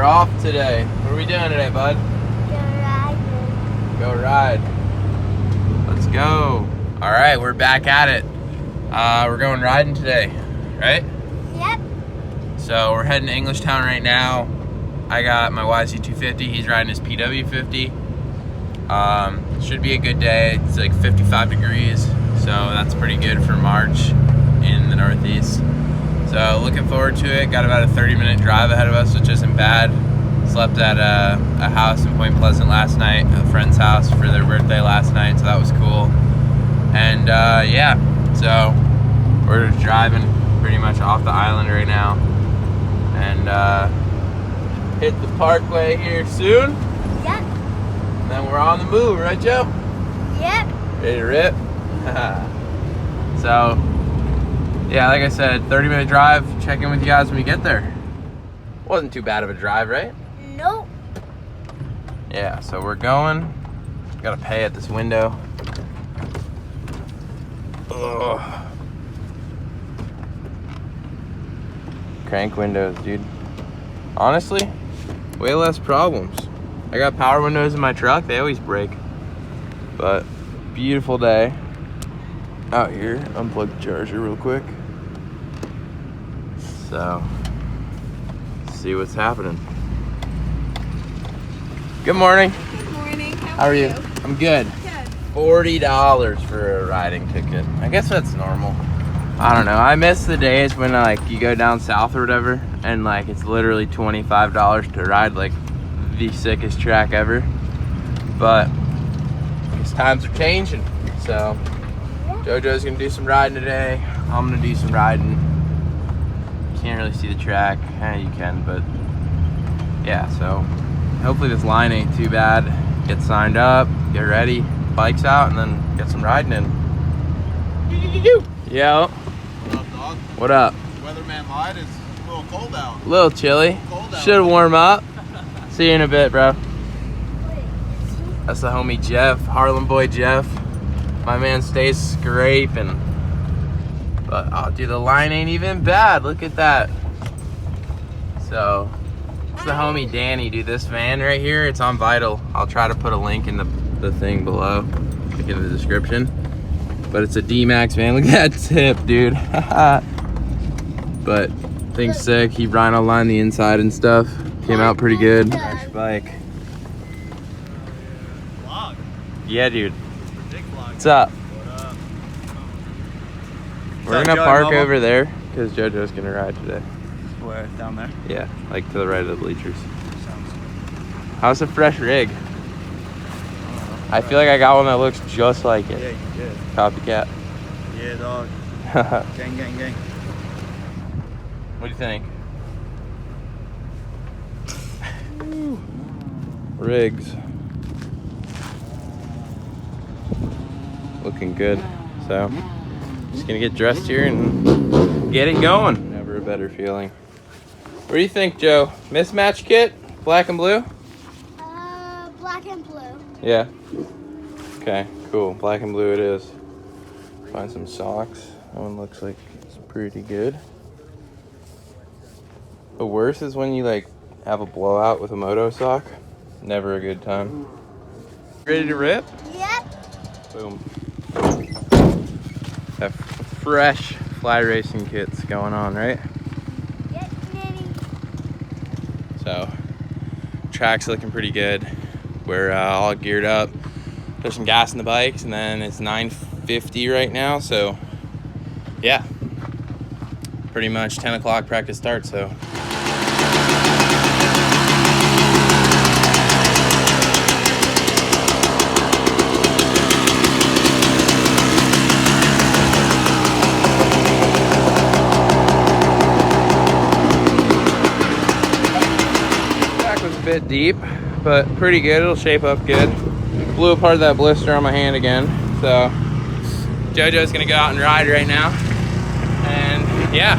we're off today. What are we doing today, bud? Go ride. Let's go. All right, we're back at it. We're going riding today, right? Yep. So we're heading to Englishtown right now. I got my YC250. He's riding his PW50. Should be a good day. It's like 55 degrees, so that's pretty good for March in the Northeast. So looking forward to it. Got about a 30-minute drive ahead of us, which isn't bad. Slept at a house in Point Pleasant last night, a friend's house for their birthday last night, so that was cool. And yeah, so we're just driving pretty much off the island right now, and hit the parkway here soon. Yep. And then we're on the move, right, Joe? Yep. Ready to rip? So yeah, like I said, 30-minute drive. Check in with you guys when we get there. Wasn't too bad of a drive, right? Nope. Yeah, so we're going. Gotta pay at this window. Ugh. Crank windows, dude. Honestly, way less problems. I got power windows in my truck. They always break. But beautiful day out here. Unplug the charger real quick. So, let's see what's happening. Good morning. Good morning. How are you? I'm good. Good. $40 for a riding ticket. I guess that's normal. I don't know. I miss the days when like you go down south or whatever, and like it's literally $25 to ride like the sickest track ever. But I guess times are changing. So Jojo's gonna do some riding today. I'm gonna do some riding. Can't really see the track. You can, but yeah. So hopefully this line ain't too bad. Get signed up, get ready, bikes out, and then get some riding in. Yo. What up, dog? What up? Weatherman lied. It's a little cold out. A little chilly. Cold out. Should warm up. See you in a bit, bro. That's the homie Jeff, Harlem boy Jeff. My man stays scraping. But oh, dude, the line ain't even bad. Look at that. So, it's the homie Danny, dude. This van right here, it's on Vital. I'll try to put a link in the thing below, like in the description. But it's a D-Max van. Look at that tip, dude. But thing's sick. He rhino lined the inside and stuff. Came out pretty good. Fresh bike. Vlog. Yeah, dude. Big vlog. What's up? What up? We're gonna park over there because Jojo's gonna ride today. Where? Down there? Yeah, like to the right of the bleachers. Sounds good. How's the fresh rig? I feel like I got one that looks just like Yeah, it. you did. Copycat. Yeah, dog. Gang, gang, gang. What do you think? Rigs. Looking good. So, just gonna get dressed here and get it going. Never a better feeling. What do you think, Joe? Mismatch kit? Black and blue? Black and blue. Yeah. Okay, cool. Black and blue it is. Find some socks. That one looks like it's pretty good. The worst is when you like have a blowout with a moto sock. Never a good time. Ready to rip? Yep. Boom. That fresh fly racing kit's going on, right? Yep, Nanny. So, track's looking pretty good. We're all geared up. There's some gas in the bikes, and then it's 9:50 right now, so yeah. Pretty much 10 o'clock practice start, so. Track was a bit deep, but pretty good. It'll shape up good. Blew apart that blister on my hand again, so Jojo's gonna go out and ride right now, and yeah,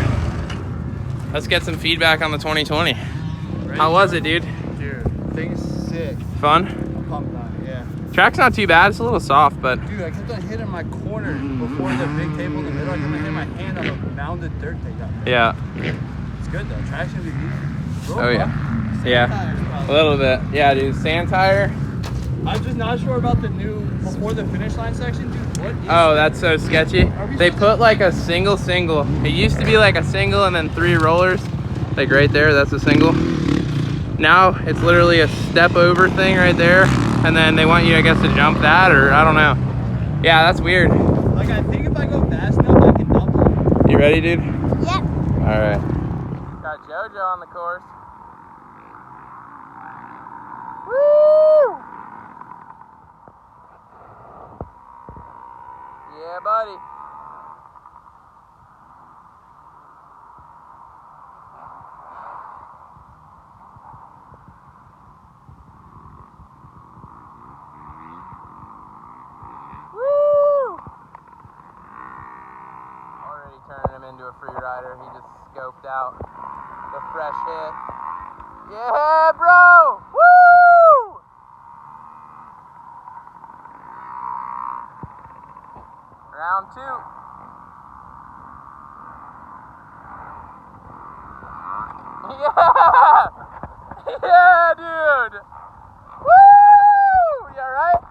let's get some feedback on the 2020. How was it, dude? Dude, thing's sick. Fun? I'm pumped on it, yeah. Track's not too bad. It's a little soft, but Dude, I kept on hitting my corner before the big table in the middle. I kept on hitting my hand on a mounded dirt thing down there. yeah. It's good though. Traction be decent. Oh yeah. Yeah, tires, a probably. little bit. Yeah, dude, sand tire. I'm just not sure about the new before the finish line section, dude. What is Oh, that? that's so sketchy. we They supposed put like a single. It used to be like a single and then 3 rollers. Like right there, that's a single. Now it's literally a step over thing right there. And then they want you, I guess, to jump that, or I don't know. Yeah, that's weird. Like, I think if I go fast enough, I can double. You ready, dude? Yep. All right. Got Jojo on the course. Woo! Yeah, buddy. Woo! Already turning him into a free rider. He just scoped out the fresh hit. Yeah, bro! Woo! Round 2. Yeah! Yeah, dude! Woo! You alright?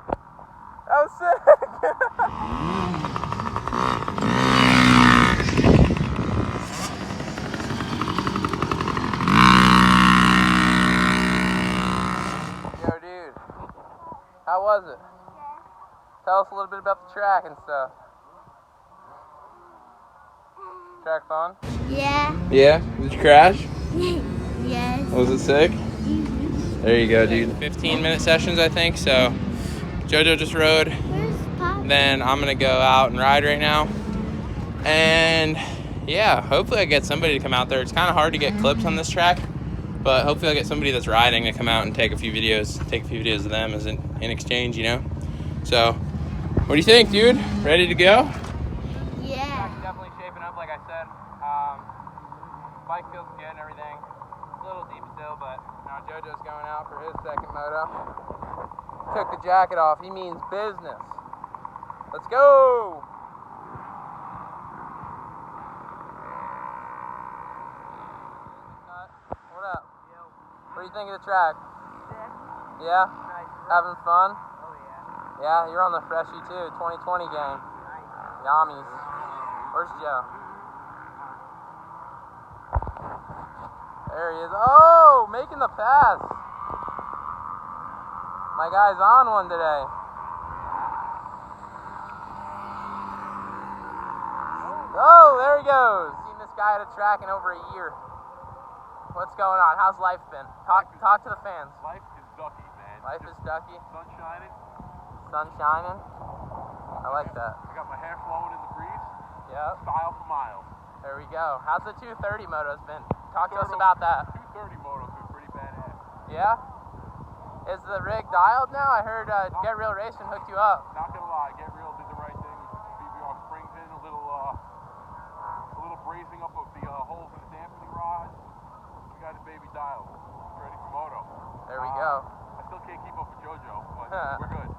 That was sick! Yo, dude. How was it? Tell us a little bit about the track and stuff. Track fun? Yeah. Yeah? Did you crash? Yes. Was it sick? There you go, dude. 15-minute sessions, I think, so Jojo just rode. Where's Pop? Then I'm gonna go out and ride right now. And yeah, hopefully I get somebody to come out there. It's kind of hard to get clips on this track, but hopefully I'll get somebody that's riding to come out and take a few videos of them as in exchange, you know? So, what do you think, dude? Ready to go? Yeah. Definitely shaping up, like I said. Bike feels good and everything. It's a little deep still, but now Jojo's going out for his second moto. Took the jacket off. He means business. Let's go! What up? What do you think of the track? Yeah? Having fun? Oh, yeah. Yeah, you're on the freshie too. 2020 game. Yummies. Where's Joe? There he is. Oh, making the pass. My guy's on one today. Oh, there he goes. Seen this guy at a track in over a year. What's going on? How's life been? Talk to the fans. Life is ducky, man. Life is ducky. Sun shining. Sun shining. I like that. I got my hair flowing in the breeze. Yep. Style for miles. There we go. How's the 230 motos been? Talk to us about that. 230 moto's been pretty badass. Yeah? Is the rig dialed now? I heard Get Real Racing hooked you up. Not gonna lie, Get Real did the right thing. BBR springs in a little brazing up of the holes in the dampening rods. We got the baby dialed. It's ready for moto. There we go. I still can't keep up with Jojo, but we're good.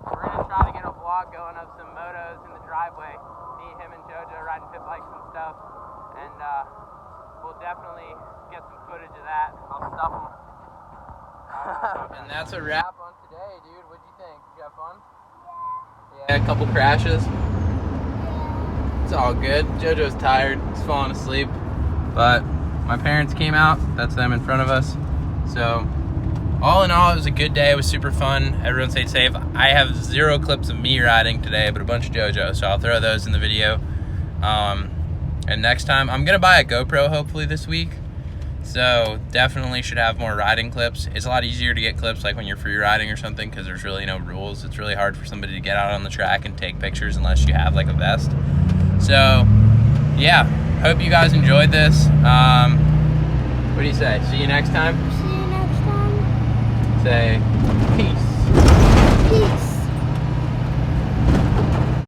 We're gonna try to get a vlog going of some motos in the driveway. Me, him, and Jojo riding pit bikes and stuff. And we'll definitely get some footage of that. I'll stuff them. And that's a wrap on today, dude. What'd you think? Did you have fun? Yeah, a couple crashes. It's all good. Jojo's tired. He's falling asleep. But my parents came out. That's them in front of us. So, all in all, it was a good day. It was super fun. Everyone stayed safe. I have 0 clips of me riding today, but a bunch of Jojo. So I'll throw those in the video. And next time, I'm going to buy a GoPro hopefully this week. So definitely should have more riding clips. It's a lot easier to get clips like when you're free riding or something because there's really no rules. It's really hard for somebody to get out on the track and take pictures unless you have like a vest. So yeah, hope you guys enjoyed this. What do you say? See you next time? See you next time. Say peace. Peace.